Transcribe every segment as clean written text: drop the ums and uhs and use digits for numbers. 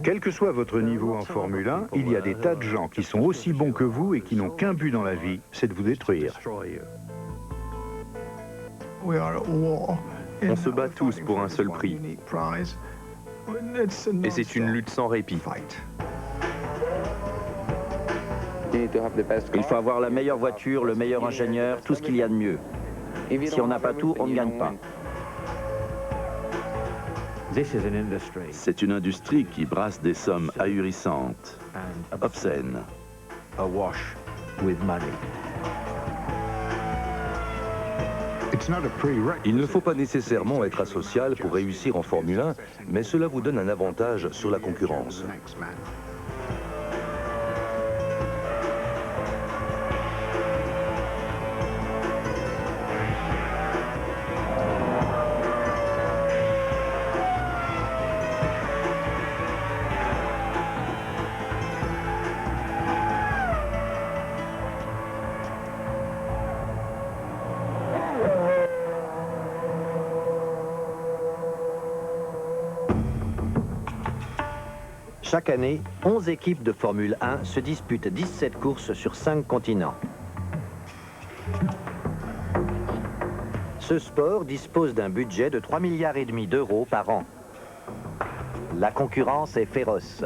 Quel que soit votre niveau en Formule 1, il y a des tas de gens qui sont aussi bons que vous et qui n'ont qu'un but dans la vie, c'est de vous détruire. On se bat tous pour un seul prix. Et c'est une lutte sans répit. Il faut avoir la meilleure voiture, le meilleur ingénieur, tout ce qu'il y a de mieux. Si on n'a pas tout, on ne gagne pas. C'est une industrie qui brasse des sommes ahurissantes, obscènes. Il ne faut pas nécessairement être asocial pour réussir en Formule 1, mais cela vous donne un avantage sur la concurrence. Chaque année, 11 équipes de Formule 1 se disputent 17 courses sur 5 continents. Ce sport dispose d'un budget de 3,5 milliards d'euros par an. La concurrence est féroce.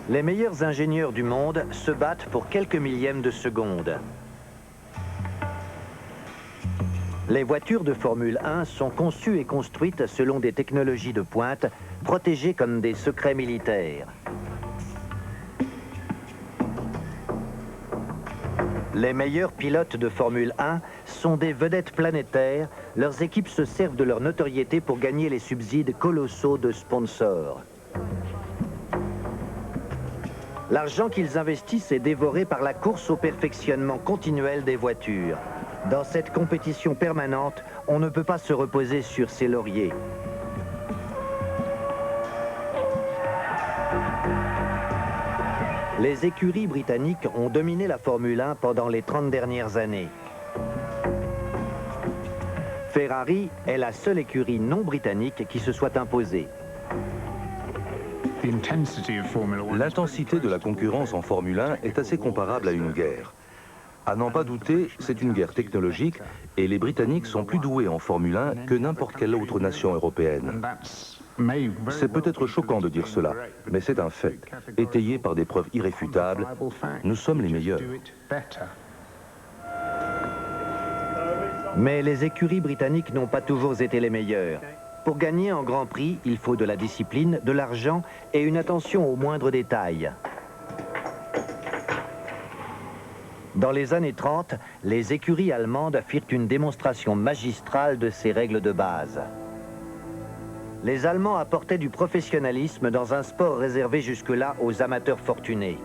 Les meilleurs ingénieurs du monde se battent pour quelques millièmes de seconde. Les voitures de Formule 1 sont conçues et construites selon des technologies de pointe, protégées comme des secrets militaires. Les meilleurs pilotes de Formule 1 sont des vedettes planétaires. Leurs équipes se servent de leur notoriété pour gagner les subsides colossaux de sponsors. L'argent qu'ils investissent est dévoré par la course au perfectionnement continuel des voitures. Dans cette compétition permanente, on ne peut pas se reposer sur ses lauriers. Les écuries britanniques ont dominé la Formule 1 pendant les 30 dernières années. Ferrari est la seule écurie non britannique qui se soit imposée. L'intensité de la concurrence en Formule 1 est assez comparable à une guerre. À n'en pas douter, c'est une guerre technologique et les Britanniques sont plus doués en Formule 1 que n'importe quelle autre nation européenne. C'est peut-être choquant de dire cela, mais c'est un fait, étayé par des preuves irréfutables. Nous sommes les meilleurs. Mais les écuries britanniques n'ont pas toujours été les meilleures. Pour gagner en Grand Prix, il faut de la discipline, de l'argent et une attention aux moindres détails. Dans les années 30, les écuries allemandes firent une démonstration magistrale de ces règles de base. Les Allemands apportaient du professionnalisme dans un sport réservé jusque-là aux amateurs fortunés.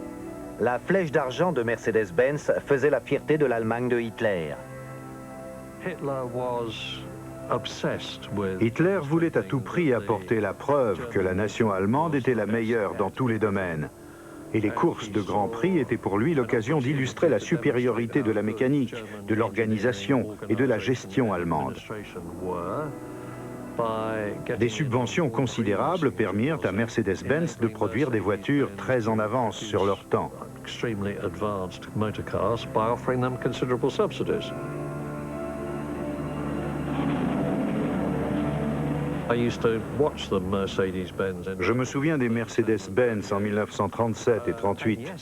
La flèche d'argent de Mercedes-Benz faisait la fierté de l'Allemagne de Hitler. Hitler voulait à tout prix apporter la preuve que la nation allemande était la meilleure dans tous les domaines. Et les courses de Grand Prix étaient pour lui l'occasion d'illustrer la supériorité de la mécanique, de l'organisation et de la gestion allemande. Des subventions considérables permirent à Mercedes-Benz de produire des voitures très en avance sur leur temps. Je me souviens des Mercedes-Benz en 1937 et 38.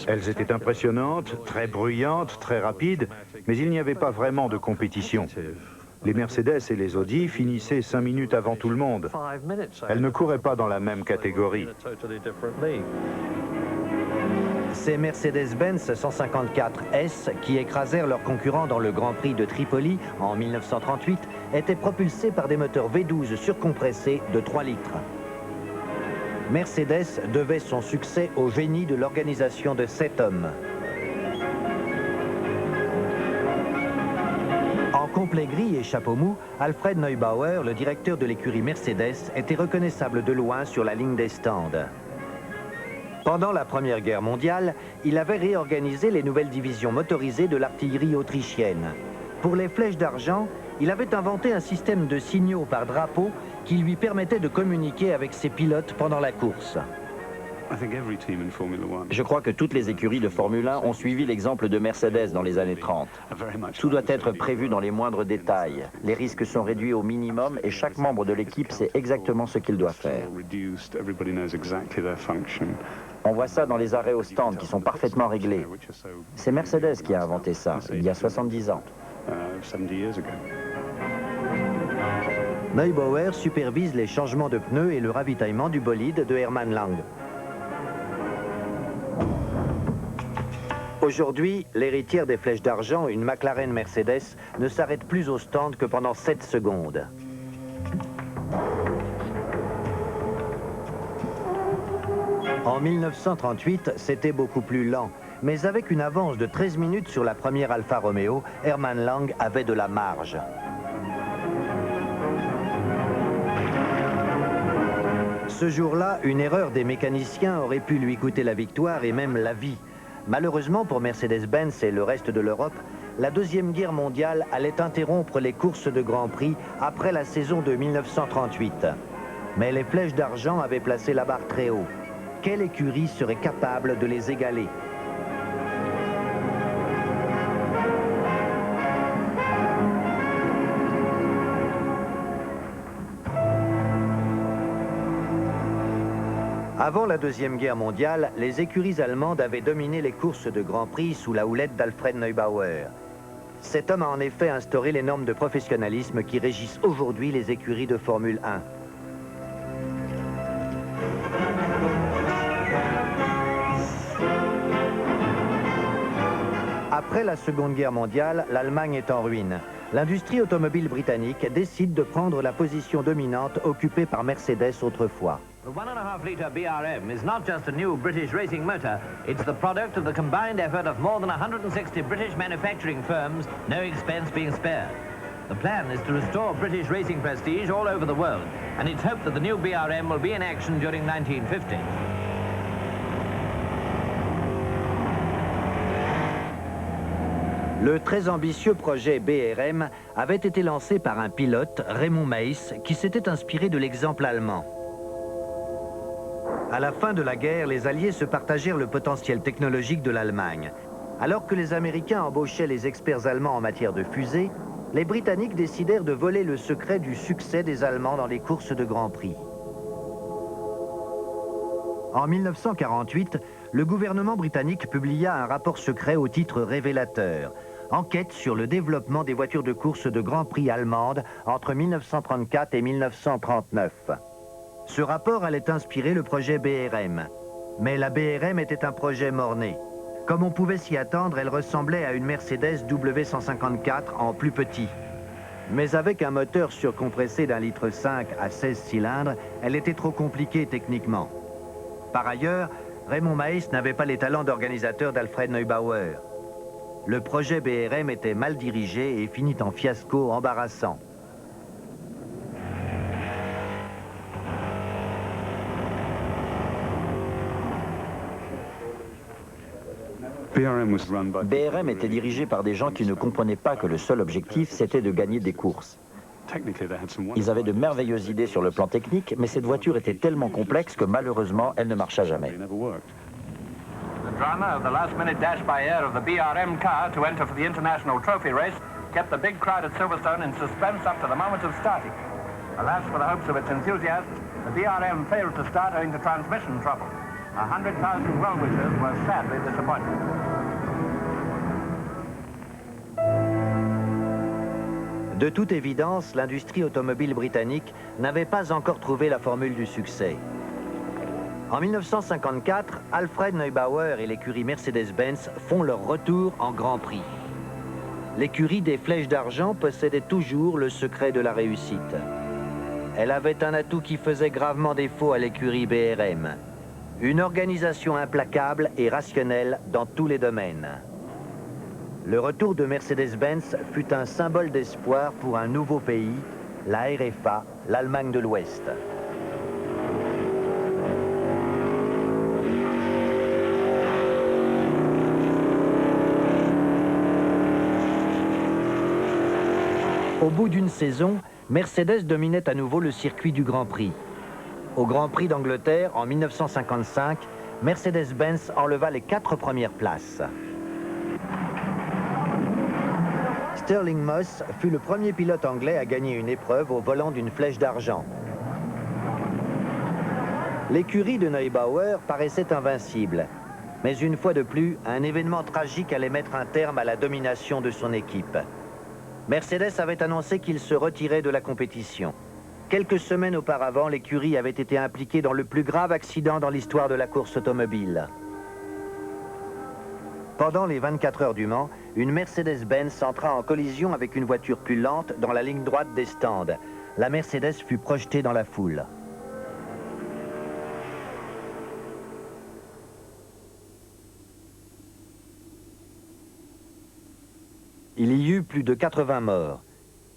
Elles étaient impressionnantes, très bruyantes, très rapides, mais il n'y avait pas vraiment de compétition. Les Mercedes et les Audi finissaient 5 minutes avant tout le monde. Elles ne couraient pas dans la même catégorie. Ces Mercedes-Benz 154S, qui écrasèrent leurs concurrents dans le Grand Prix de Tripoli en 1938, étaient propulsés par des moteurs V12 surcompressés de 3 litres. Mercedes devait son succès au génie de l'organisation de 7 hommes. En complet gris et chapeau mou, Alfred Neubauer, le directeur de l'écurie Mercedes, était reconnaissable de loin sur la ligne des stands. Pendant la Première Guerre mondiale, il avait réorganisé les nouvelles divisions motorisées de l'artillerie autrichienne. Pour les flèches d'argent, il avait inventé un système de signaux par drapeau qui lui permettait de communiquer avec ses pilotes pendant la course. Je crois que toutes les écuries de Formule 1 ont suivi l'exemple de Mercedes dans les années 30. Tout doit être prévu dans les moindres détails. Les risques sont réduits au minimum et chaque membre de l'équipe sait exactement ce qu'il doit faire. On voit ça dans les arrêts au stand qui sont parfaitement réglés. C'est Mercedes qui a inventé ça, il y a 70 ans. Neubauer supervise les changements de pneus et le ravitaillement du bolide de Hermann Lang. Aujourd'hui, l'héritière des flèches d'argent, une McLaren Mercedes, ne s'arrête plus au stand que pendant 7 secondes. En 1938, c'était beaucoup plus lent, mais avec une avance de 13 minutes sur la première Alfa Romeo, Hermann Lang avait de la marge. Ce jour-là, une erreur des mécaniciens aurait pu lui coûter la victoire et même la vie. Malheureusement pour Mercedes-Benz et le reste de l'Europe, la Deuxième Guerre mondiale allait interrompre les courses de Grand Prix après la saison de 1938. Mais les flèches d'argent avaient placé la barre très haut. Quelle écurie serait capable de les égaler ? Avant la Deuxième Guerre mondiale, les écuries allemandes avaient dominé les courses de Grand Prix sous la houlette d'Alfred Neubauer. Cet homme a en effet instauré les normes de professionnalisme qui régissent aujourd'hui les écuries de Formule 1. Après la Seconde Guerre mondiale, l'Allemagne est en ruine. L'industrie automobile britannique décide de prendre la position dominante occupée par Mercedes autrefois. The 1.5-litre BRM is not just a new British racing motor, it's the product of the combined effort of more than 160 British manufacturing firms, no expense being spared. The plan is to restore British racing prestige all over the world, and it's hoped that the new BRM will be in action during 1950. Le très ambitieux projet BRM avait été lancé par un pilote, Raymond Meiss, qui s'était inspiré de l'exemple allemand. À la fin de la guerre, les Alliés se partagèrent le potentiel technologique de l'Allemagne. Alors que les Américains embauchaient les experts allemands en matière de fusées, les Britanniques décidèrent de voler le secret du succès des Allemands dans les courses de Grand Prix. En 1948, le gouvernement britannique publia un rapport secret au titre révélateur, enquête sur le développement des voitures de course de Grand Prix allemandes entre 1934 et 1939. Ce rapport allait inspirer le projet BRM. Mais la BRM était un projet mort-né. Comme on pouvait s'y attendre, elle ressemblait à une Mercedes W154 en plus petit. Mais avec un moteur surcompressé d'1,5 litre à 16 cylindres, elle était trop compliquée techniquement. Par ailleurs, Raymond Meiss n'avait pas les talents d'organisateur d'Alfred Neubauer. Le projet BRM était mal dirigé et finit en fiasco embarrassant. BRM était dirigé par des gens qui ne comprenaient pas que le seul objectif, c'était de gagner des courses. Ils avaient de merveilleuses idées sur le plan technique, mais cette voiture était tellement complexe que malheureusement, elle ne marcha jamais. The drama of the last-minute dash by air of the BRM car to enter for the International Trophy race kept the big crowd at Silverstone in suspense up to the moment of starting. Alas for the hopes of its enthusiasts, the BRM failed to start owing to transmission trouble. 100,000 well-wishers were sadly disappointed. De toute évidence, l'industrie automobile britannique n'avait pas encore trouvé la formule du succès. En 1954, Alfred Neubauer et l'écurie Mercedes-Benz font leur retour en Grand Prix. L'écurie des Flèches d'Argent possédait toujours le secret de la réussite. Elle avait un atout qui faisait gravement défaut à l'écurie BRM. Une organisation implacable et rationnelle dans tous les domaines. Le retour de Mercedes-Benz fut un symbole d'espoir pour un nouveau pays, la RFA, l'Allemagne de l'Ouest. Au bout d'une saison, Mercedes dominait à nouveau le circuit du Grand Prix. Au Grand Prix d'Angleterre, en 1955, Mercedes-Benz enleva les 4 premières places. Stirling Moss fut le premier pilote anglais à gagner une épreuve au volant d'une flèche d'argent. L'écurie de Neubauer paraissait invincible. Mais une fois de plus, un événement tragique allait mettre un terme à la domination de son équipe. Mercedes avait annoncé qu'il se retirait de la compétition. Quelques semaines auparavant, l'écurie avait été impliquée dans le plus grave accident dans l'histoire de la course automobile. Pendant les 24 heures du Mans, une Mercedes-Benz entra en collision avec une voiture plus lente dans la ligne droite des stands. La Mercedes fut projetée dans la foule. Il y eut plus de 80 morts.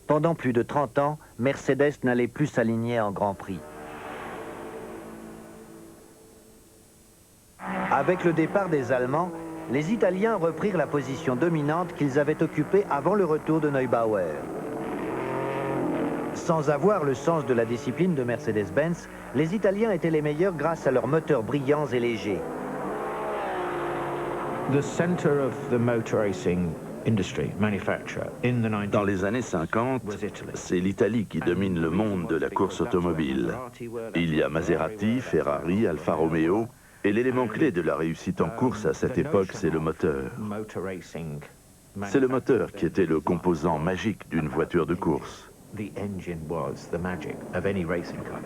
Pendant plus de 30 ans, Mercedes n'allait plus s'aligner en Grand Prix. Avec le départ des Allemands, les Italiens reprirent la position dominante qu'ils avaient occupée avant le retour de Neubauer. Sans avoir le sens de la discipline de Mercedes-Benz, les Italiens étaient les meilleurs grâce à leurs moteurs brillants et légers. The center of the motor racing industry, manufacture, in the 90s. Dans les années 50, c'est l'Italie qui domine le monde de la course automobile. Il y a Maserati, Ferrari, Alfa Romeo, et l'élément clé de la réussite en course à cette époque, c'est le moteur. C'est le moteur qui était le composant magique d'une voiture de course. The engine was the magic of any racing car.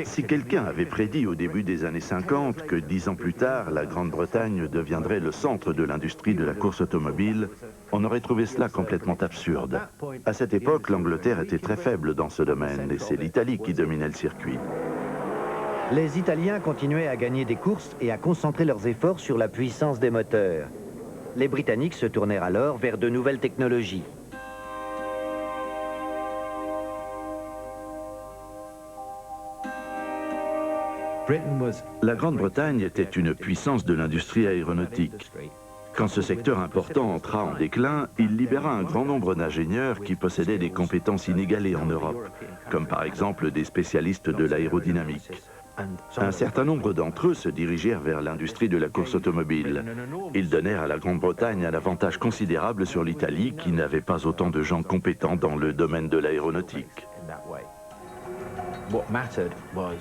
Si quelqu'un avait prédit au début des années 50 que 10 ans plus tard, la Grande-Bretagne deviendrait le centre de l'industrie de la course automobile, on aurait trouvé cela complètement absurde. À cette époque, l'Angleterre était très faible dans ce domaine et c'est l'Italie qui dominait le circuit. Les Italiens continuaient à gagner des courses et à concentrer leurs efforts sur la puissance des moteurs. Les Britanniques se tournèrent alors vers de nouvelles technologies. La Grande-Bretagne était une puissance de l'industrie aéronautique. Quand ce secteur important entra en déclin, il libéra un grand nombre d'ingénieurs qui possédaient des compétences inégalées en Europe, comme par exemple des spécialistes de l'aérodynamique. Un certain nombre d'entre eux se dirigèrent vers l'industrie de la course automobile. Ils donnèrent à la Grande-Bretagne un avantage considérable sur l'Italie, qui n'avait pas autant de gens compétents dans le domaine de l'aéronautique.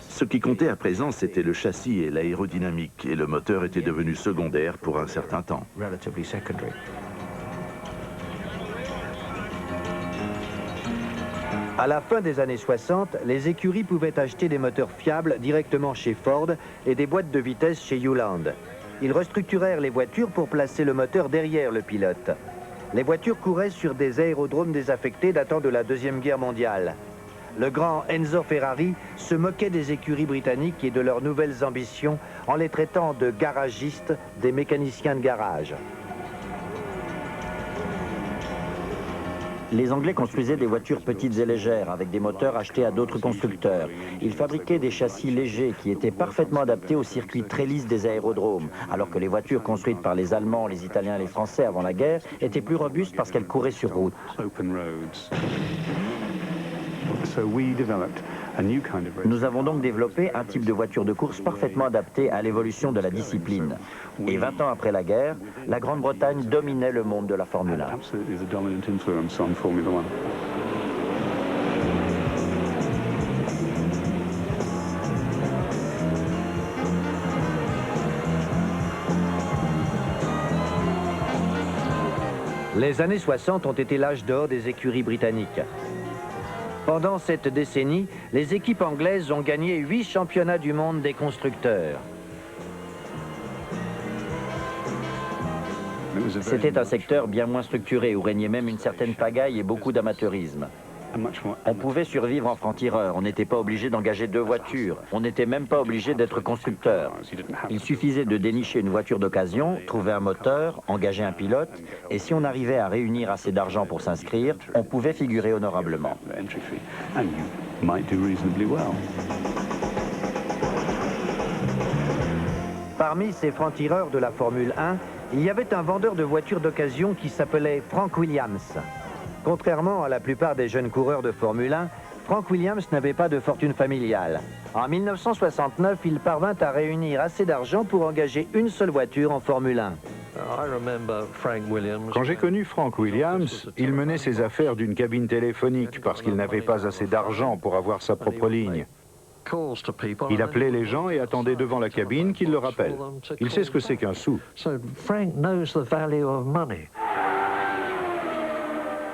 Ce qui comptait à présent, c'était le châssis et l'aérodynamique, et le moteur était devenu secondaire pour un certain temps. À la fin des années 60, les écuries pouvaient acheter des moteurs fiables directement chez Ford et des boîtes de vitesse chez Hewland. Ils restructurèrent les voitures pour placer le moteur derrière le pilote. Les voitures couraient sur des aérodromes désaffectés datant de la Deuxième Guerre mondiale. Le grand Enzo Ferrari se moquait des écuries britanniques et de leurs nouvelles ambitions en les traitant de garagistes, des mécaniciens de garage. Les Anglais construisaient des voitures petites et légères avec des moteurs achetés à d'autres constructeurs. Ils fabriquaient des châssis légers qui étaient parfaitement adaptés au circuit très lisse des aérodromes, alors que les voitures construites par les Allemands, les Italiens et les Français avant la guerre étaient plus robustes parce qu'elles couraient sur route. Nous avons donc développé un type de voiture de course parfaitement adapté à l'évolution de la discipline. Et 20 ans après la guerre, la Grande-Bretagne dominait le monde de la Formule 1. Les années 60 ont été l'âge d'or des écuries britanniques. Pendant cette décennie, les équipes anglaises ont gagné 8 championnats du monde des constructeurs. C'était un secteur bien moins structuré où régnait même une certaine pagaille et beaucoup d'amateurisme. On pouvait survivre en franc-tireur, on n'était pas obligé d'engager 2 voitures, on n'était même pas obligé d'être constructeur. Il suffisait de dénicher une voiture d'occasion, trouver un moteur, engager un pilote, et si on arrivait à réunir assez d'argent pour s'inscrire, on pouvait figurer honorablement. Parmi ces francs-tireurs de la Formule 1, Il y avait un vendeur de voitures d'occasion qui s'appelait Frank Williams. Contrairement à la plupart des jeunes coureurs de Formule 1, Frank Williams n'avait pas de fortune familiale. En 1969, il parvint à réunir assez d'argent pour engager une seule voiture en Formule 1. Quand j'ai connu Frank Williams, il menait ses affaires d'une cabine téléphonique parce qu'il n'avait pas assez d'argent pour avoir sa propre ligne. Il appelait les gens et attendait devant la cabine qu'ils le rappellent. Il sait ce que c'est qu'un sou.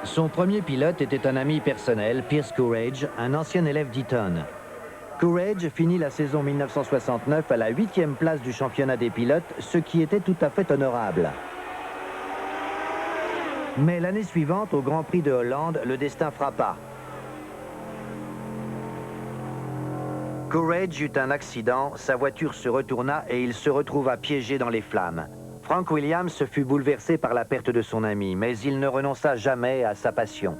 Son premier pilote était un ami personnel, Pierce Courage, un ancien élève d'Eton. Courage finit la saison 1969 à la 8e place du championnat des pilotes, ce qui était tout à fait honorable. Mais l'année suivante, au Grand Prix de Hollande, le destin frappa. Courage eut un accident, sa voiture se retourna et il se retrouva piégé dans les flammes. Frank Williams fut bouleversé par la perte de son ami, mais il ne renonça jamais à sa passion.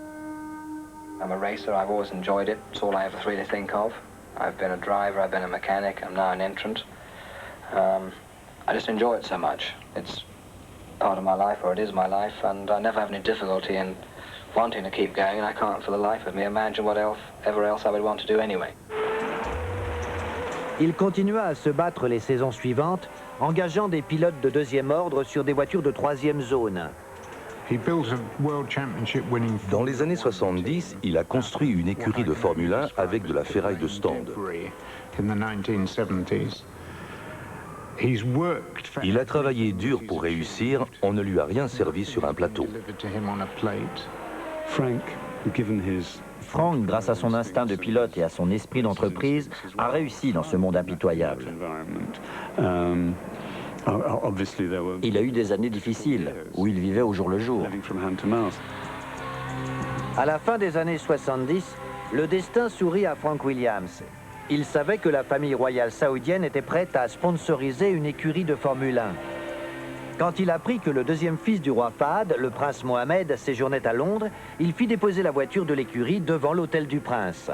I'm a racer, I've always enjoyed it, it's all I ever really think of. I've been a driver, I've been a mechanic, I'm now an entrant. I just enjoy it so much. It's part of my life, or it is my life, and I never have any difficulty in wanting to keep going, and I can't for the life of me imagine whatever else I would want to do anyway. Il continua à se battre les saisons suivantes, engageant des pilotes de deuxième ordre sur des voitures de troisième zone. Dans les années 70, il a construit une écurie de Formule 1 avec de la ferraille de stand. Il a travaillé dur pour réussir, on ne lui a rien servi sur un plateau. Frank, grâce à son instinct de pilote et à son esprit d'entreprise, a réussi dans ce monde impitoyable. Il a eu des années difficiles, où il vivait au jour le jour. À la fin des années 70, le destin sourit à Frank Williams. Il savait que la famille royale saoudienne était prête à sponsoriser une écurie de Formule 1. Quand il apprit que le deuxième fils du roi Fahd, le prince Mohamed, séjournait à Londres, il fit déposer la voiture de l'écurie devant l'hôtel du prince.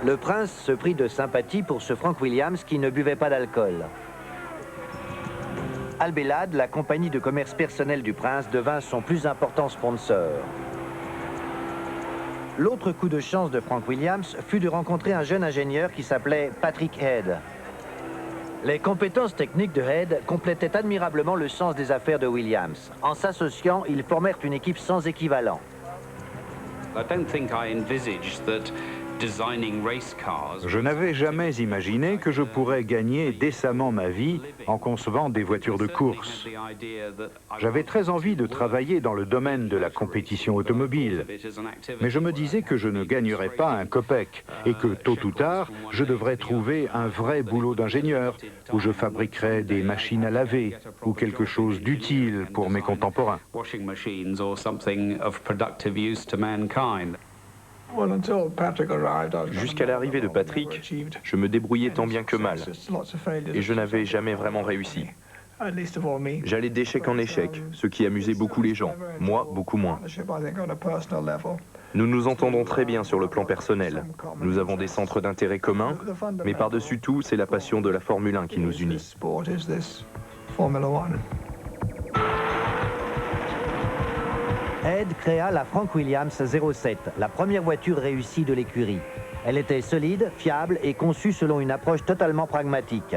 Le prince se prit de sympathie pour ce Frank Williams qui ne buvait pas d'alcool. Al Belad, la compagnie de commerce personnel du prince, devint son plus important sponsor. L'autre coup de chance de Frank Williams fut de rencontrer un jeune ingénieur qui s'appelait Patrick Head. Les compétences techniques de Head complétaient admirablement le sens des affaires de Williams. En s'associant, ils formèrent une équipe sans équivalent. Je n'avais jamais imaginé que je pourrais gagner décemment ma vie en concevant des voitures de course. J'avais très envie de travailler dans le domaine de la compétition automobile, mais je me disais que je ne gagnerais pas un copec et que tôt ou tard, je devrais trouver un vrai boulot d'ingénieur où je fabriquerais des machines à laver ou quelque chose d'utile pour mes contemporains. Jusqu'à l'arrivée de Patrick, je me débrouillais tant bien que mal, et je n'avais jamais vraiment réussi. J'allais d'échec en échec, ce qui amusait beaucoup les gens, moi beaucoup moins. Nous nous entendons très bien sur le plan personnel. Nous avons des centres d'intérêt communs, mais par-dessus tout, c'est la passion de la Formule 1 qui nous unit. Head créa la Frank Williams 07, la première voiture réussie de l'écurie. Elle était solide, fiable et conçue selon une approche totalement pragmatique.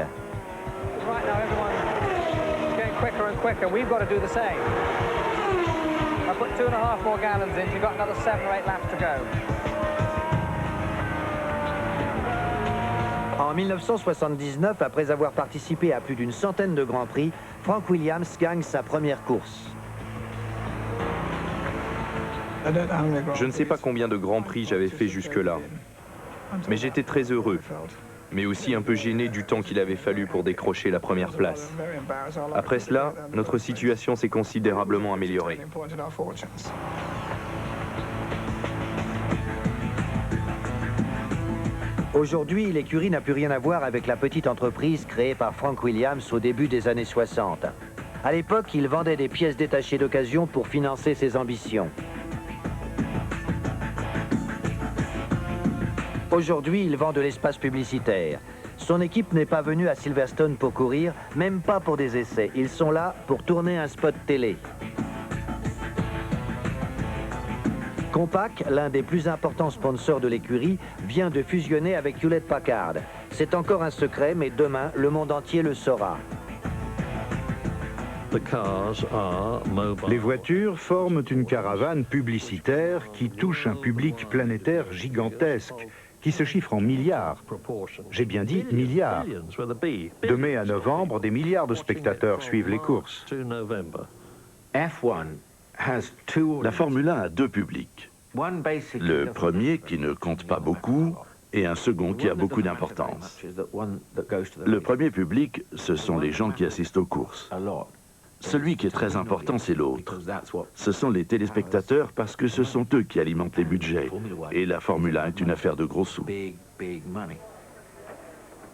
En 1979, après avoir participé à plus d'une centaine de Grands Prix, Frank Williams gagne sa première course. Je ne sais pas combien de grands prix j'avais fait jusque-là, mais j'étais très heureux, mais aussi un peu gêné du temps qu'il avait fallu pour décrocher la première place. Après cela, notre situation s'est considérablement améliorée. Aujourd'hui, l'écurie n'a plus rien à voir avec la petite entreprise créée par Frank Williams au début des années 60. À l'époque, il vendait des pièces détachées d'occasion pour financer ses ambitions. Aujourd'hui, il vend de l'espace publicitaire. Son équipe n'est pas venue à Silverstone pour courir, même pas pour des essais. Ils sont là pour tourner un spot télé. Compaq, l'un des plus importants sponsors de l'écurie, vient de fusionner avec Hewlett-Packard. C'est encore un secret, mais demain, le monde entier le saura. Les voitures forment une caravane publicitaire qui touche un public planétaire gigantesque, qui se chiffre en milliards. J'ai bien dit milliards. De mai à novembre, des milliards de spectateurs suivent les courses. La Formule 1 a deux publics. Le premier qui ne compte pas beaucoup et un second qui a beaucoup d'importance. Le premier public, ce sont les gens qui assistent aux courses. Celui qui est très important, c'est l'autre. Ce sont les téléspectateurs parce que ce sont eux qui alimentent les budgets. Et la Formule 1 est une affaire de gros sous.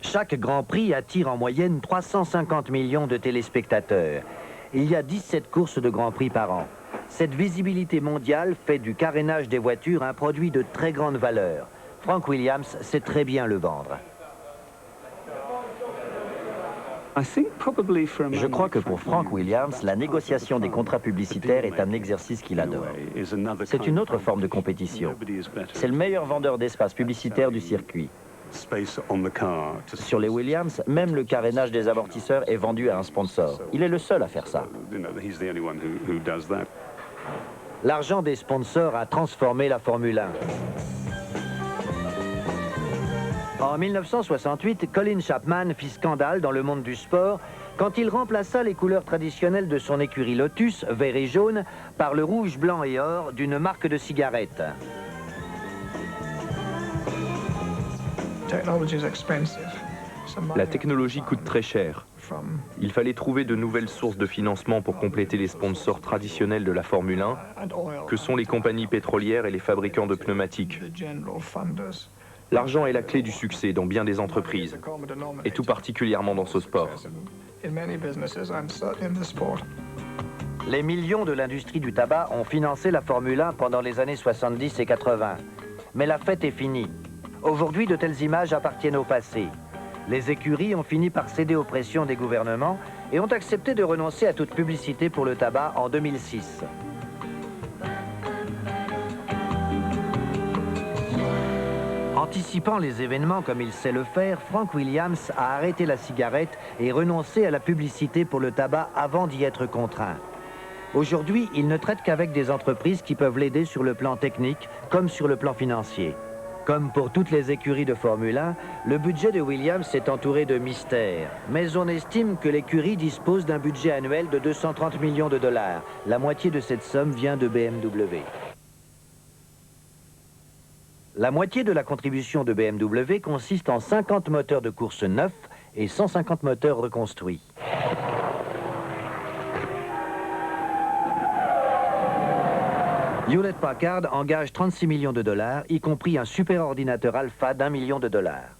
Chaque Grand Prix attire en moyenne 350 millions de téléspectateurs. Il y a 17 courses de Grand Prix par an. Cette visibilité mondiale fait du carénage des voitures un produit de très grande valeur. Frank Williams sait très bien le vendre. Je crois que pour Frank Williams, la négociation des contrats publicitaires est un exercice qu'il adore. C'est une autre forme de compétition. C'est le meilleur vendeur d'espace publicitaire du circuit. Sur les Williams, même le carénage des amortisseurs est vendu à un sponsor. Il est le seul à faire ça. L'argent des sponsors a transformé la Formule 1. En 1968, Colin Chapman fit scandale dans le monde du sport quand il remplaça les couleurs traditionnelles de son écurie Lotus, vert et jaune, par le rouge, blanc et or d'une marque de cigarettes. La technologie coûte très cher. Il fallait trouver de nouvelles sources de financement pour compléter les sponsors traditionnels de la Formule 1, que sont les compagnies pétrolières et les fabricants de pneumatiques. L'argent est la clé du succès dans bien des entreprises, et tout particulièrement dans ce sport. Les millions de l'industrie du tabac ont financé la Formule 1 pendant les années 70 et 80. Mais la fête est finie. Aujourd'hui, de telles images appartiennent au passé. Les écuries ont fini par céder aux pressions des gouvernements et ont accepté de renoncer à toute publicité pour le tabac en 2006. Anticipant les événements comme il sait le faire, Frank Williams a arrêté la cigarette et renoncé à la publicité pour le tabac avant d'y être contraint. Aujourd'hui, il ne traite qu'avec des entreprises qui peuvent l'aider sur le plan technique comme sur le plan financier. Comme pour toutes les écuries de Formule 1, le budget de Williams est entouré de mystères. Mais on estime que l'écurie dispose d'un budget annuel de 230 millions de dollars. La moitié de cette somme vient de BMW. La moitié de la contribution de BMW consiste en 50 moteurs de course neufs et 150 moteurs reconstruits. Hewlett-Packard engage 36 millions de dollars, y compris un superordinateur Alpha d'1 million de dollars.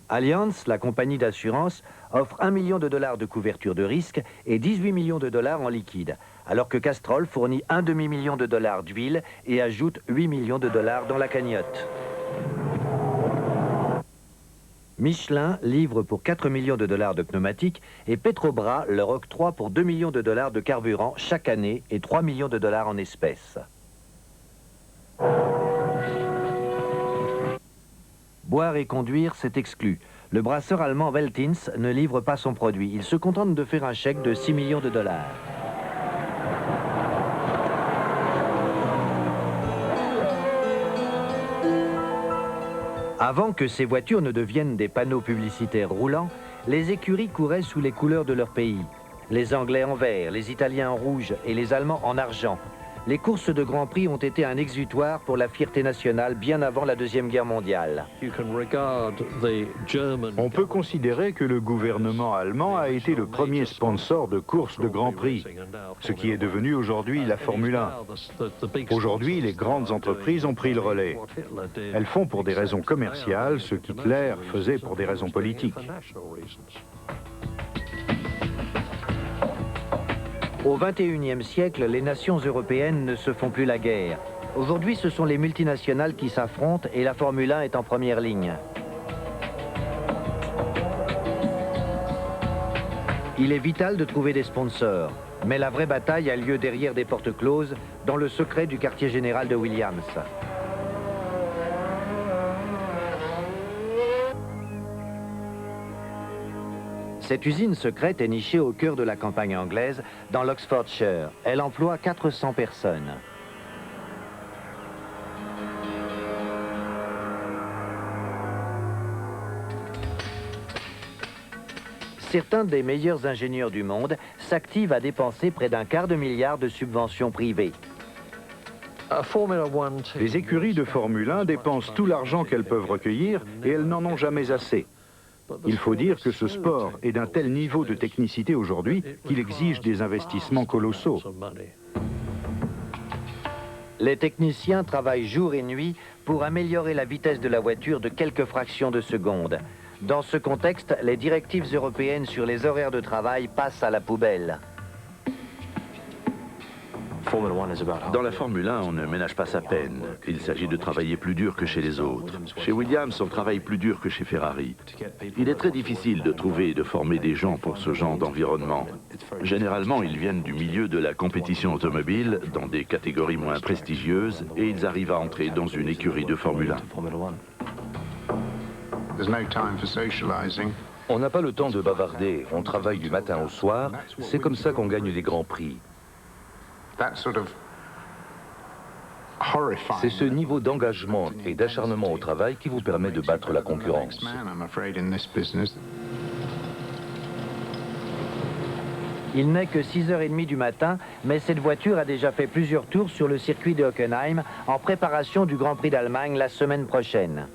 Allianz, la compagnie d'assurance, offre 1 million de dollars de couverture de risque et 18 millions de dollars en liquide, alors que Castrol fournit un demi-million de dollars d'huile et ajoute 8 millions de dollars dans la cagnotte. Michelin livre pour 4 millions de dollars de pneumatiques et Petrobras leur octroie pour 2 millions de dollars de carburant chaque année et 3 millions de dollars en espèces. Boire et conduire, c'est exclu. Le brasseur allemand Veltins ne livre pas son produit. Il se contente de faire un chèque de 6 millions de dollars. Avant que ces voitures ne deviennent des panneaux publicitaires roulants, les écuries couraient sous les couleurs de leur pays. Les Anglais en vert, les Italiens en rouge et les Allemands en argent. Les courses de Grand Prix ont été un exutoire pour la fierté nationale bien avant la Deuxième Guerre mondiale. On peut considérer que le gouvernement allemand a été le premier sponsor de courses de Grand Prix, ce qui est devenu aujourd'hui la Formule 1. Aujourd'hui, les grandes entreprises ont pris le relais. Elles font pour des raisons commerciales ce qu'Hitler faisait pour des raisons politiques. Au XXIe siècle, les nations européennes ne se font plus la guerre. Aujourd'hui, ce sont les multinationales qui s'affrontent et la Formule 1 est en première ligne. Il est vital de trouver des sponsors, mais la vraie bataille a lieu derrière des portes closes, dans le secret du quartier général de Williams. Cette usine secrète est nichée au cœur de la campagne anglaise, dans l'Oxfordshire. Elle emploie 400 personnes. Certains des meilleurs ingénieurs du monde s'activent à dépenser près d'1 quart de milliard de subventions privées. Les écuries de Formule 1 dépensent tout l'argent qu'elles peuvent recueillir et elles n'en ont jamais assez. Il faut dire que ce sport est d'un tel niveau de technicité aujourd'hui qu'il exige des investissements colossaux. Les techniciens travaillent jour et nuit pour améliorer la vitesse de la voiture de quelques fractions de seconde. Dans ce contexte, les directives européennes sur les horaires de travail passent à la poubelle. Dans la Formule 1, on ne ménage pas sa peine. Il s'agit de travailler plus dur que chez les autres. Chez Williams, on travaille plus dur que chez Ferrari. Il est très difficile de trouver et de former des gens pour ce genre d'environnement. Généralement, ils viennent du milieu de la compétition automobile, dans des catégories moins prestigieuses, et ils arrivent à entrer dans une écurie de Formule 1. On n'a pas le temps de bavarder, on travaille du matin au soir, c'est comme ça qu'on gagne des grands prix. C'est ce niveau d'engagement et d'acharnement au travail qui vous permet de battre la concurrence. Il n'est que 6h30 du matin, mais cette voiture a déjà fait plusieurs tours sur le circuit de Hockenheim en préparation du Grand Prix d'Allemagne la semaine prochaine.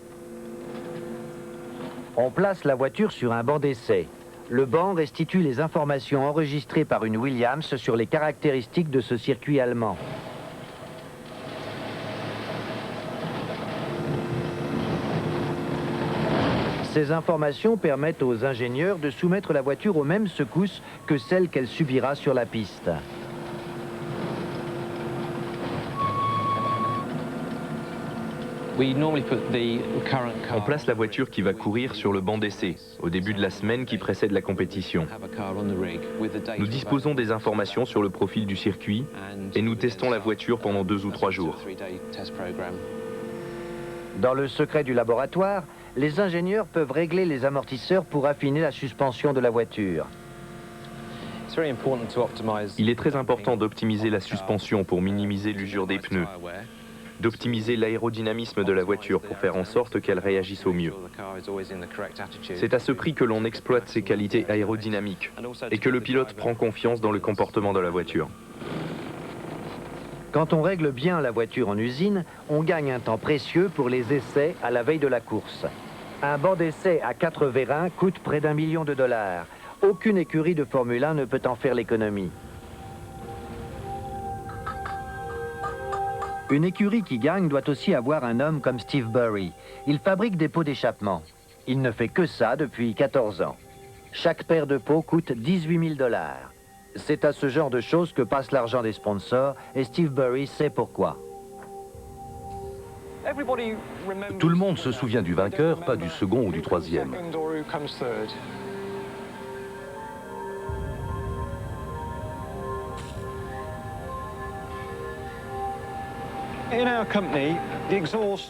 On place la voiture sur un banc d'essai. Le banc restitue les informations enregistrées par une Williams sur les caractéristiques de ce circuit allemand. Ces informations permettent aux ingénieurs de soumettre la voiture aux mêmes secousses que celles qu'elle subira sur la piste. On place la voiture qui va courir sur le banc d'essai, au début de la semaine qui précède la compétition. Nous disposons des informations sur le profil du circuit et nous testons la voiture pendant 2 ou 3 jours. Dans le secret du laboratoire, les ingénieurs peuvent régler les amortisseurs pour affiner la suspension de la voiture. Il est très important d'optimiser la suspension pour minimiser l'usure des pneus, d'optimiser l'aérodynamisme de la voiture pour faire en sorte qu'elle réagisse au mieux. C'est à ce prix que l'on exploite ses qualités aérodynamiques et que le pilote prend confiance dans le comportement de la voiture. Quand on règle bien la voiture en usine, on gagne un temps précieux pour les essais à la veille de la course. Un banc d'essai à 4 vérins coûte près d'1 million de dollars. Aucune écurie de Formule 1 ne peut en faire l'économie. Une écurie qui gagne doit aussi avoir un homme comme Steve Burry. Il fabrique des pots d'échappement. Il ne fait que ça depuis 14 ans. Chaque paire de pots coûte 18 000 dollars. C'est à ce genre de choses que passe l'argent des sponsors et Steve Burry sait pourquoi. Tout le monde se souvient du vainqueur, pas du second ou du troisième.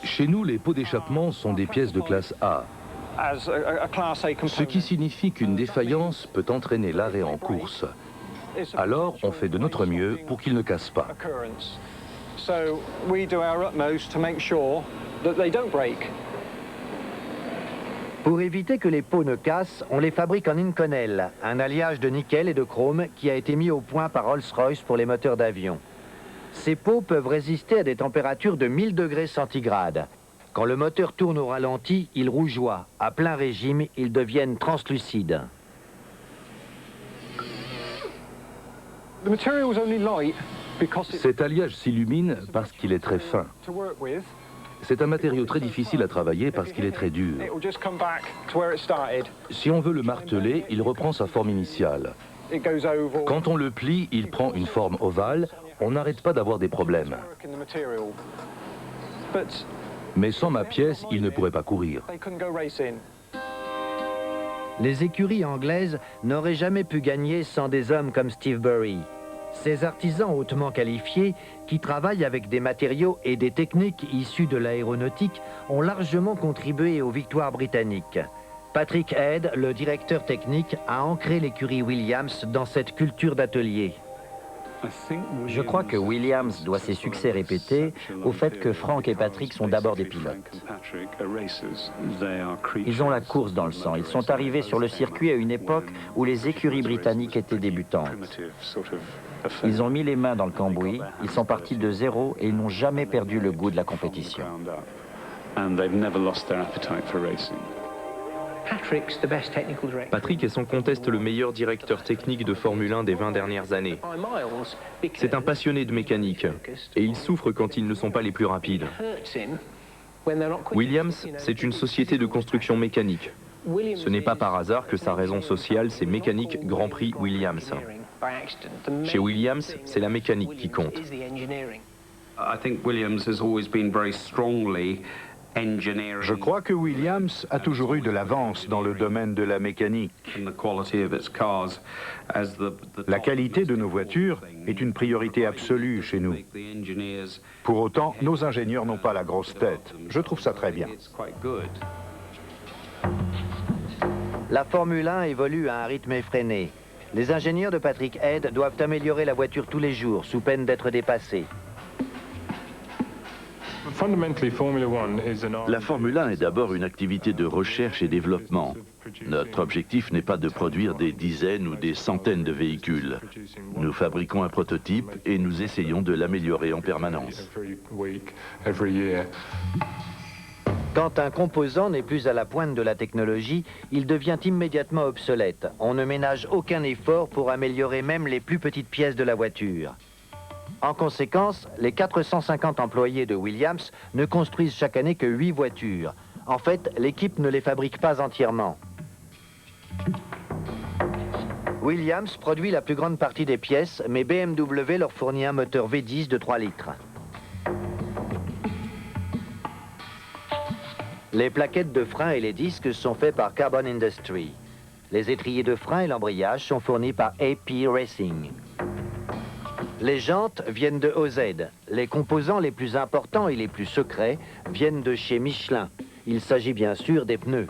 Chez nous, les pots d'échappement sont des pièces de classe A, ce qui signifie qu'une défaillance peut entraîner l'arrêt en course. Alors, on fait de notre mieux pour qu'ils ne cassent pas. Pour éviter que les pots ne cassent, on les fabrique en Inconel, un alliage de nickel et de chrome qui a été mis au point par Rolls-Royce pour les moteurs d'avion. Ces pots peuvent résister à des températures de 1000 degrés centigrades. Quand le moteur tourne au ralenti, ils rougeoient. À plein régime, ils deviennent translucides. Cet alliage s'illumine parce qu'il est très fin. C'est un matériau très difficile à travailler parce qu'il est très dur. Si on veut le marteler, il reprend sa forme initiale. Quand on le plie, il prend une forme ovale. On n'arrête pas d'avoir des problèmes. Mais sans ma pièce, il ne pourrait pas courir. Les écuries anglaises n'auraient jamais pu gagner sans des hommes comme Steve Burry. Ces artisans hautement qualifiés, qui travaillent avec des matériaux et des techniques issus de l'aéronautique, ont largement contribué aux victoires britanniques. Patrick Head, le directeur technique, a ancré l'écurie Williams dans cette culture d'atelier. Je crois que Williams doit ses succès répétés au fait que Frank et Patrick sont d'abord des pilotes. Ils ont la course dans le sang. Ils sont arrivés sur le circuit à une époque où les écuries britanniques étaient débutantes. Ils ont mis les mains dans le cambouis, ils sont partis de zéro et ils n'ont jamais perdu le goût de la compétition. Patrick est sans conteste le meilleur directeur technique de Formule 1 des 20 dernières années. C'est un passionné de mécanique et il souffre quand ils ne sont pas les plus rapides. Williams, c'est une société de construction mécanique. Ce n'est pas par hasard que sa raison sociale, c'est Mécanique Grand Prix Williams. Chez Williams, c'est la mécanique qui compte. Je crois que Williams a toujours eu de l'avance dans le domaine de la mécanique. La qualité de nos voitures est une priorité absolue chez nous. Pour autant, nos ingénieurs n'ont pas la grosse tête. Je trouve ça très bien. La Formule 1 évolue à un rythme effréné. Les ingénieurs de Patrick Head doivent améliorer la voiture tous les jours, sous peine d'être dépassés. La Formule 1 est d'abord une activité de recherche et développement. Notre objectif n'est pas de produire des dizaines ou des centaines de véhicules. Nous fabriquons un prototype et nous essayons de l'améliorer en permanence. Quand un composant n'est plus à la pointe de la technologie, il devient immédiatement obsolète. On ne ménage aucun effort pour améliorer même les plus petites pièces de la voiture. En conséquence, les 450 employés de Williams ne construisent chaque année que 8 voitures. En fait, l'équipe ne les fabrique pas entièrement. Williams produit la plus grande partie des pièces, mais BMW leur fournit un moteur V10 de 3 litres. Les plaquettes de frein et les disques sont faits par Carbon Industry. Les étriers de frein et l'embrayage sont fournis par AP Racing. Les jantes viennent de OZ. Les composants les plus importants et les plus secrets viennent de chez Michelin. Il s'agit bien sûr des pneus.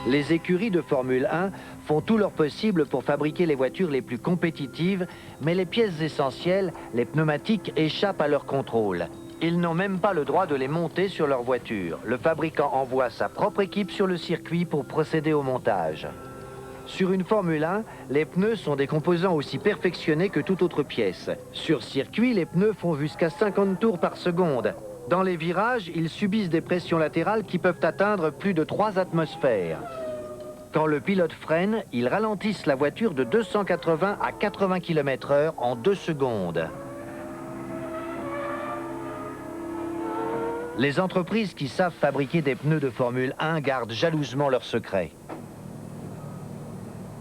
Les écuries de Formule 1 font tout leur possible pour fabriquer les voitures les plus compétitives, mais les pièces essentielles, les pneumatiques, échappent à leur contrôle. Ils n'ont même pas le droit de les monter sur leur voiture. Le fabricant envoie sa propre équipe sur le circuit pour procéder au montage. Sur une Formule 1, les pneus sont des composants aussi perfectionnés que toute autre pièce. Sur circuit, les pneus font jusqu'à 50 tours par seconde. Dans les virages, ils subissent des pressions latérales qui peuvent atteindre plus de 3 atmosphères. Quand le pilote freine, ils ralentissent la voiture de 280 à 80 km/h en 2 secondes. Les entreprises qui savent fabriquer des pneus de Formule 1 gardent jalousement leurs secrets.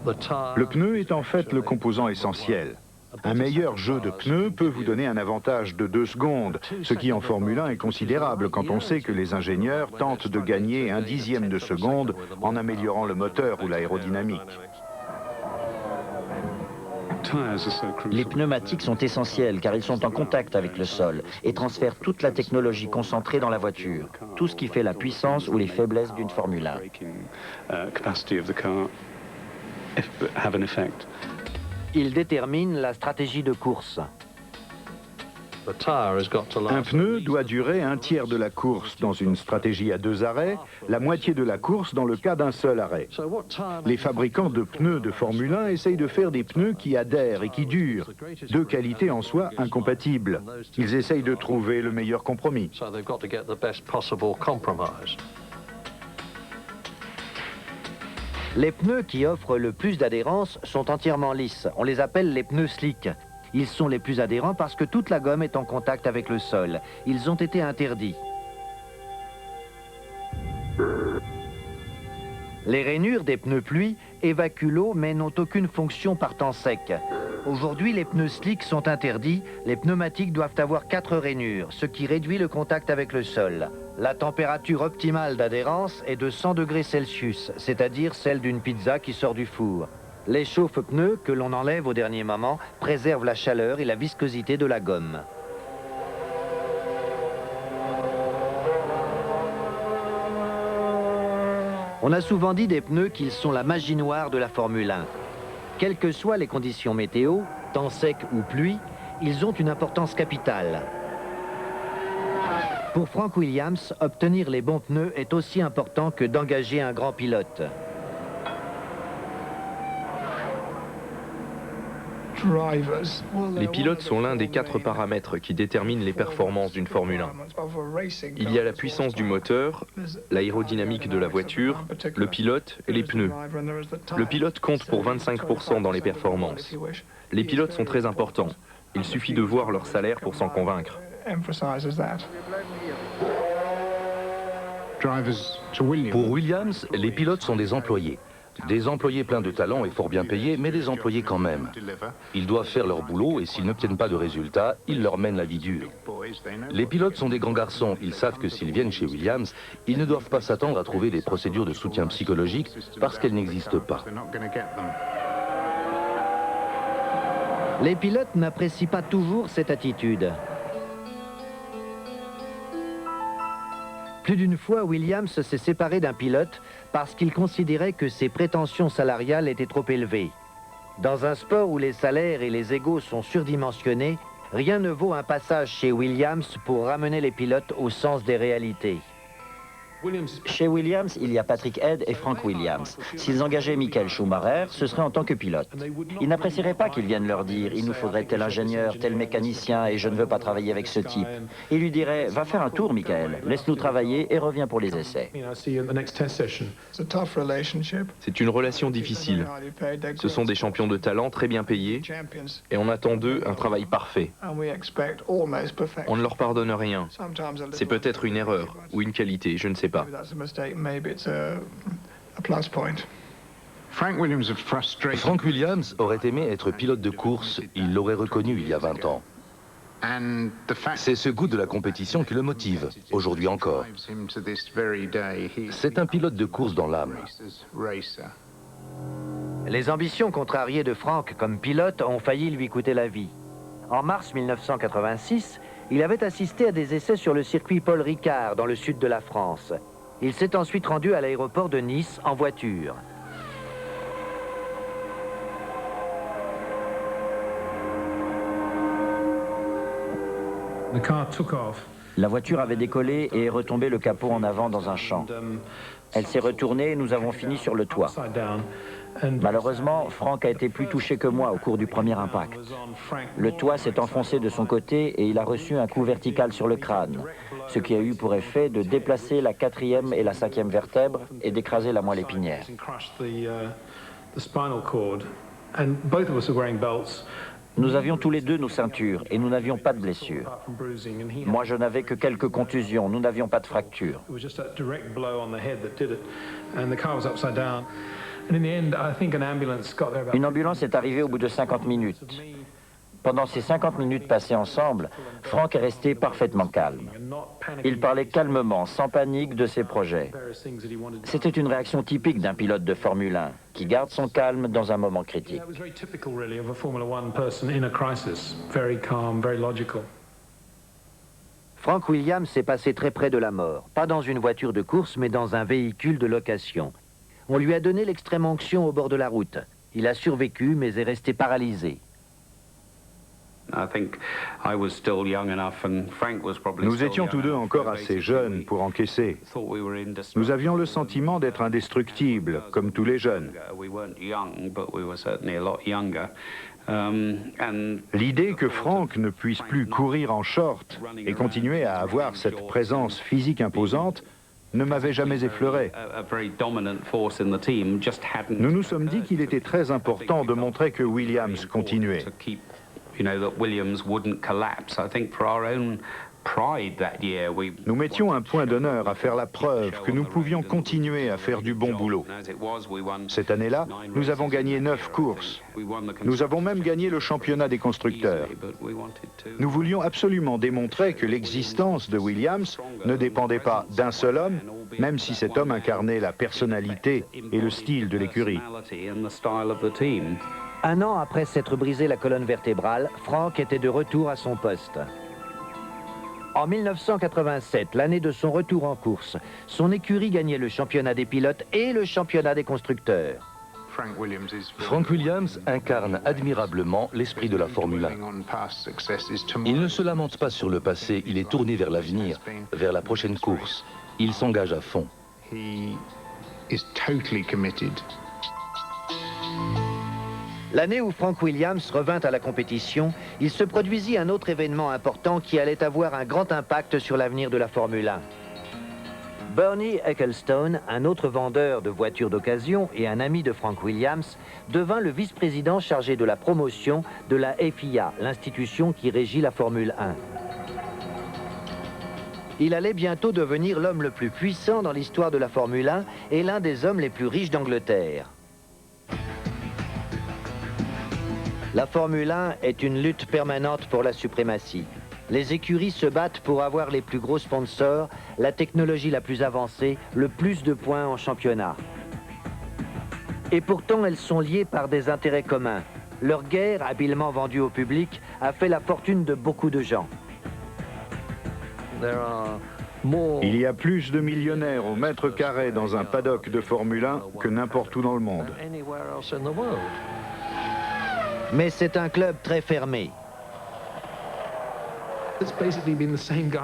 Le pneu est en fait le composant essentiel. Un meilleur jeu de pneus peut vous donner un avantage de 2 secondes, ce qui en Formule 1 est considérable quand on sait que les ingénieurs tentent de gagner 1/10 de seconde en améliorant le moteur ou l'aérodynamique. Les pneumatiques sont essentiels car ils sont en contact avec le sol et transfèrent toute la technologie concentrée dans la voiture, tout ce qui fait la puissance ou les faiblesses d'une Formule 1. Ils déterminent la stratégie de course. Un pneu doit durer 1/3 de la course dans une stratégie à 2 arrêts, la moitié de la course dans le cas d'un seul arrêt. Les fabricants de pneus de Formule 1 essayent de faire des pneus qui adhèrent et qui durent, 2 qualités en soi incompatibles. Ils essayent de trouver le meilleur compromis. Les pneus qui offrent le plus d'adhérence sont entièrement lisses. On les appelle les pneus slick. Ils sont les plus adhérents parce que toute la gomme est en contact avec le sol. Ils ont été interdits. Les rainures des pneus pluie évacuent l'eau mais n'ont aucune fonction par temps sec. Aujourd'hui, les pneus slick sont interdits. Les pneumatiques doivent avoir 4 rainures, ce qui réduit le contact avec le sol. La température optimale d'adhérence est de 100 degrés Celsius, c'est-à-dire celle d'une pizza qui sort du four. Les chauffe-pneus, que l'on enlève au dernier moment, préservent la chaleur et la viscosité de la gomme. On a souvent dit des pneus qu'ils sont la magie noire de la Formule 1. Quelles que soient les conditions météo, temps sec ou pluie, ils ont une importance capitale. Pour Frank Williams, obtenir les bons pneus est aussi important que d'engager un grand pilote. Les pilotes sont l'un des 4 paramètres qui déterminent les performances d'une Formule 1. Il y a la puissance du moteur, l'aérodynamique de la voiture, le pilote et les pneus. Le pilote compte pour 25% dans les performances. Les pilotes sont très importants. Il suffit de voir leur salaire pour s'en convaincre. Pour Williams, les pilotes sont des employés. Des employés pleins de talent et fort bien payés, mais des employés quand même. Ils doivent faire leur boulot et s'ils n'obtiennent pas de résultats, ils leur mènent la vie dure. Les pilotes sont des grands garçons. Ils savent que s'ils viennent chez Williams, ils ne doivent pas s'attendre à trouver des procédures de soutien psychologique parce qu'elles n'existent pas. Les pilotes n'apprécient pas toujours cette attitude. Plus d'une fois, Williams s'est séparé d'un pilote parce qu'il considérait que ses prétentions salariales étaient trop élevées. Dans un sport où les salaires et les égos sont surdimensionnés, rien ne vaut un passage chez Williams pour ramener les pilotes au sens des réalités. Chez Williams, il y a Patrick Head et Frank Williams. S'ils engageaient Michael Schumacher, ce serait en tant que pilote. Ils n'apprécieraient pas qu'ils viennent leur dire « il nous faudrait tel ingénieur, tel mécanicien et je ne veux pas travailler avec ce type ». Ils lui diraient « va faire un tour, Michael, laisse-nous travailler et reviens pour les essais ». C'est une relation difficile. Ce sont des champions de talent très bien payés et on attend d'eux un travail parfait. On ne leur pardonne rien. C'est peut-être une erreur ou une qualité, je ne sais pas. Frank Williams aurait aimé être pilote de course, il l'aurait reconnu il y a 20 ans. C'est ce goût de la compétition qui le motive, aujourd'hui encore. C'est un pilote de course dans l'âme. Les ambitions contrariées de Frank comme pilote ont failli lui coûter la vie. En mars 1986, il avait assisté à des essais sur le circuit Paul Ricard dans le sud de la France. Il s'est ensuite rendu à l'aéroport de Nice en voiture. La voiture avait décollé et est retombée le capot en avant dans un champ. Elle s'est retournée et nous avons fini sur le toit. Malheureusement, Frank a été plus touché que moi au cours du premier impact. Le toit s'est enfoncé de son côté et il a reçu un coup vertical sur le crâne, ce qui a eu pour effet de déplacer la 4e et la 5e vertèbre et d'écraser la moelle épinière. Nous avions tous les deux nos ceintures et nous n'avions pas de blessures. Moi, je n'avais que quelques contusions, nous n'avions pas de fractures. Une ambulance est arrivée au bout de 50 minutes. Pendant ces 50 minutes passées ensemble, Frank est resté parfaitement calme. Il parlait calmement, sans panique, de ses projets. C'était une réaction typique d'un pilote de Formule 1, qui garde son calme dans un moment critique. Frank Williams s'est passé très près de la mort, pas dans une voiture de course, mais dans un véhicule de location. On lui a donné l'extrême onction au bord de la route. Il a survécu, mais est resté paralysé. Nous étions tous deux encore assez jeunes pour encaisser. Nous avions le sentiment d'être indestructibles, comme tous les jeunes. L'idée que Frank ne puisse plus courir en short et continuer à avoir cette présence physique imposante ne m'avait jamais effleuré. Nous nous sommes dit qu'il était très important de montrer que Williams continuait. Nous mettions un point d'honneur à faire la preuve que nous pouvions continuer à faire du bon boulot. Cette année-là, nous avons gagné 9 courses. Nous avons même gagné le championnat des constructeurs. Nous voulions absolument démontrer que l'existence de Williams ne dépendait pas d'un seul homme, même si cet homme incarnait la personnalité et le style de l'écurie. Un an après s'être brisé la colonne vertébrale, Frank était de retour à son poste. En 1987, l'année de son retour en course, son écurie gagnait le championnat des pilotes et le championnat des constructeurs. Frank Williams incarne admirablement l'esprit de la Formule 1. Il ne se lamente pas sur le passé, il est tourné vers l'avenir, vers la prochaine course. Il s'engage à fond. L'année où Frank Williams revint à la compétition, il se produisit un autre événement important qui allait avoir un grand impact sur l'avenir de la Formule 1. Bernie Ecclestone, un autre vendeur de voitures d'occasion et un ami de Frank Williams, devint le vice-président chargé de la promotion de la FIA, l'institution qui régit la Formule 1. Il allait bientôt devenir l'homme le plus puissant dans l'histoire de la Formule 1 et l'un des hommes les plus riches d'Angleterre. La Formule 1 est une lutte permanente pour la suprématie. Les écuries se battent pour avoir les plus gros sponsors, la technologie la plus avancée, le plus de points en championnat. Et pourtant, elles sont liées par des intérêts communs. Leur guerre, habilement vendue au public, a fait la fortune de beaucoup de gens. Il y a plus de millionnaires au mètre carré dans un paddock de Formule 1 que n'importe où dans le monde. Mais c'est un club très fermé.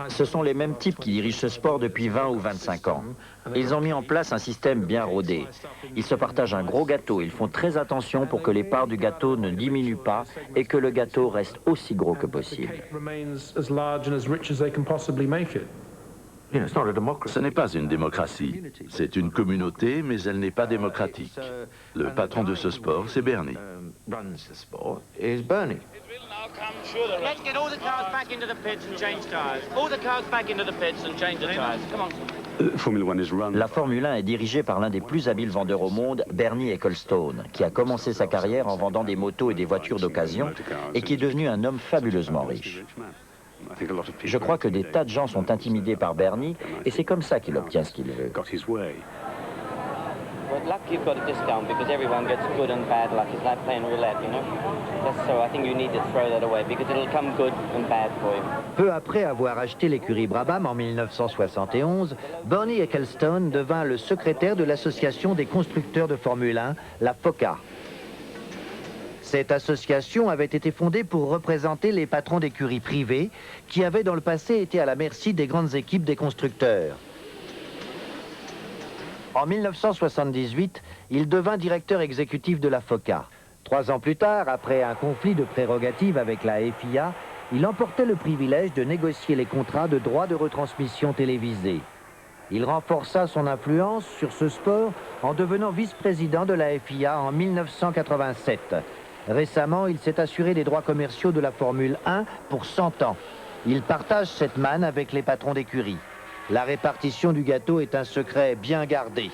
Ce sont les mêmes types qui dirigent ce sport depuis 20 ou 25 ans. Ils ont mis en place un système bien rodé. Ils se partagent un gros gâteau. Ils font très attention pour que les parts du gâteau ne diminuent pas et que le gâteau reste aussi gros que possible. Ce n'est pas une démocratie. C'est une communauté, mais elle n'est pas démocratique. Le patron de ce sport, c'est Bernie. Let's get all the cars back into the pits and change tires. All the cars back into the pits and change the tires. Come on. La Formule 1 est dirigée par l'un des plus habiles vendeurs au monde, Bernie Ecclestone, qui a commencé sa carrière en vendant des motos et des voitures d'occasion et qui est devenu un homme fabuleusement riche. Je crois que des tas de gens sont intimidés par Bernie et c'est comme ça qu'il obtient ce qu'il veut. But luck, you've got a discount because everyone gets good and bad luck. It's like playing roulette, you know. So I think you need to throw that away because it'll come good and bad for you. Peu après avoir acheté l'écurie Brabham en 1971, Bernie Ecclestone devint le secrétaire de l'association des constructeurs de Formule 1, la FOCA. Cette association avait été fondée pour représenter les patrons d'écuries privées qui avaient dans le passé été à la merci des grandes équipes des constructeurs. En 1978, il devint directeur exécutif de la FOCA. 3 ans plus tard, après un conflit de prérogatives avec la FIA, il emportait le privilège de négocier les contrats de droits de retransmission télévisés. Il renforça son influence sur ce sport en devenant vice-président de la FIA en 1987. Récemment, il s'est assuré des droits commerciaux de la Formule 1 pour 100 ans. Il partage cette manne avec les patrons d'écurie. La répartition du gâteau est un secret bien gardé.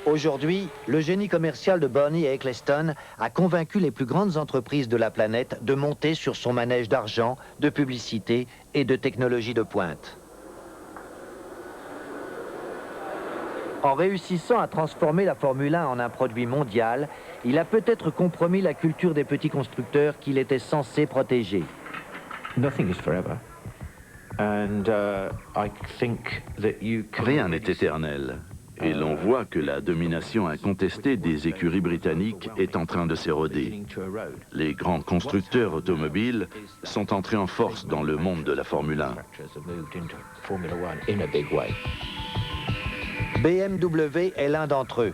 Aujourd'hui, le génie commercial de Bernie Ecclestone a convaincu les plus grandes entreprises de la planète de monter sur son manège d'argent, de publicité et de technologie de pointe. En réussissant à transformer la Formule 1 en un produit mondial, il a peut-être compromis la culture des petits constructeurs qu'il était censé protéger. Nothing is forever. And, I think that you can... Rien n'est éternel. Et l'on voit que la domination incontestée des écuries britanniques est en train de s'éroder. Les grands constructeurs automobiles sont entrés en force dans le monde de la Formule 1. BMW est l'un d'entre eux.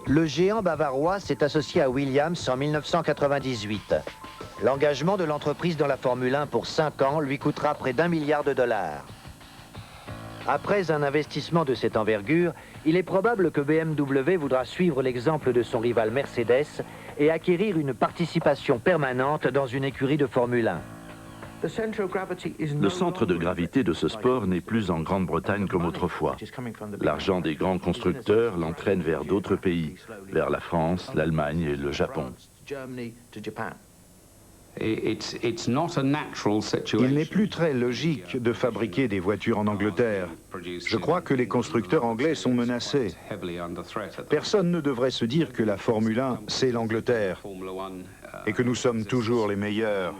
Le géant bavarois s'est associé à Williams en 1998. L'engagement de l'entreprise dans la Formule 1 pour 5 ans lui coûtera près d'1 milliard de dollars. Après un investissement de cette envergure, il est probable que BMW voudra suivre l'exemple de son rival Mercedes et acquérir une participation permanente dans une écurie de Formule 1. Le centre de gravité de ce sport n'est plus en Grande-Bretagne comme autrefois. L'argent des grands constructeurs l'entraîne vers d'autres pays, vers la France, l'Allemagne et le Japon. Il n'est plus très logique de fabriquer des voitures en Angleterre. Je crois que les constructeurs anglais sont menacés. Personne ne devrait se dire que la Formule 1, c'est l'Angleterre et que nous sommes toujours les meilleurs.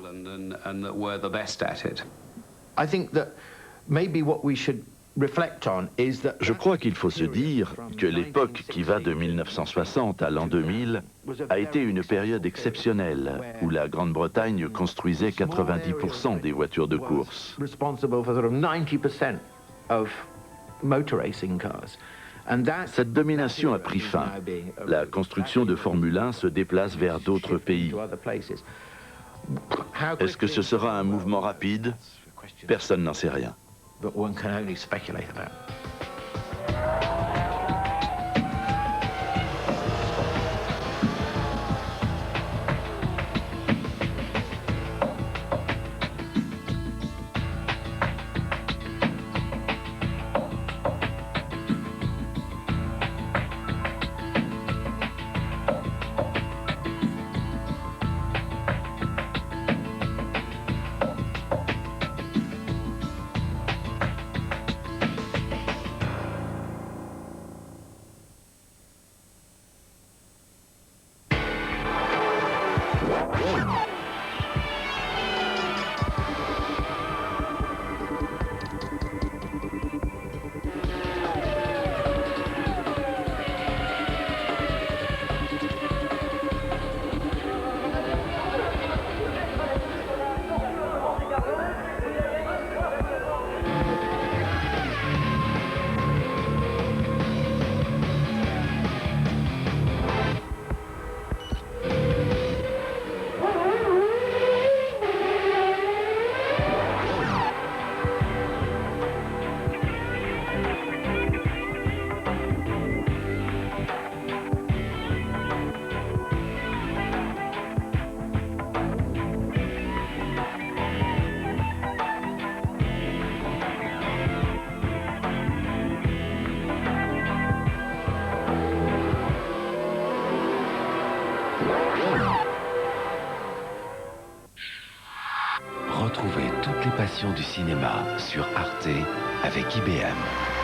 Je crois qu'il faut se dire que l'époque qui va de 1960 à l'an 2000 a été une période exceptionnelle où la Grande-Bretagne construisait 90% des voitures de course. Cette domination a pris fin. La construction de Formule 1 se déplace vers d'autres pays. Est-ce que ce sera un mouvement rapide? Personne n'en sait rien. But one can only speculate about. Retrouvez toutes les passions du cinéma sur Arte avec IBM.